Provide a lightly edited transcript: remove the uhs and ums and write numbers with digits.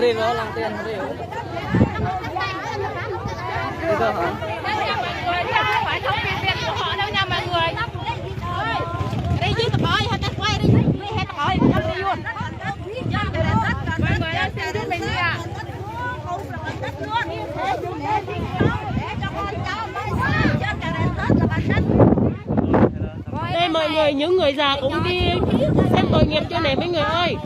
đi rồi làm tiền đi rồi. Đi thôi hả? Không phải thống viên Việt của họ đâu nha mọi người. Đi dưới tập bơi, hết quay đi, hết tập bơi, không đi luôn. Mọi người ơi, xin giúp mình đi ạ. Đây mọi người, những người già cũng đi xem tội nghiệp cho này mấy người ơi.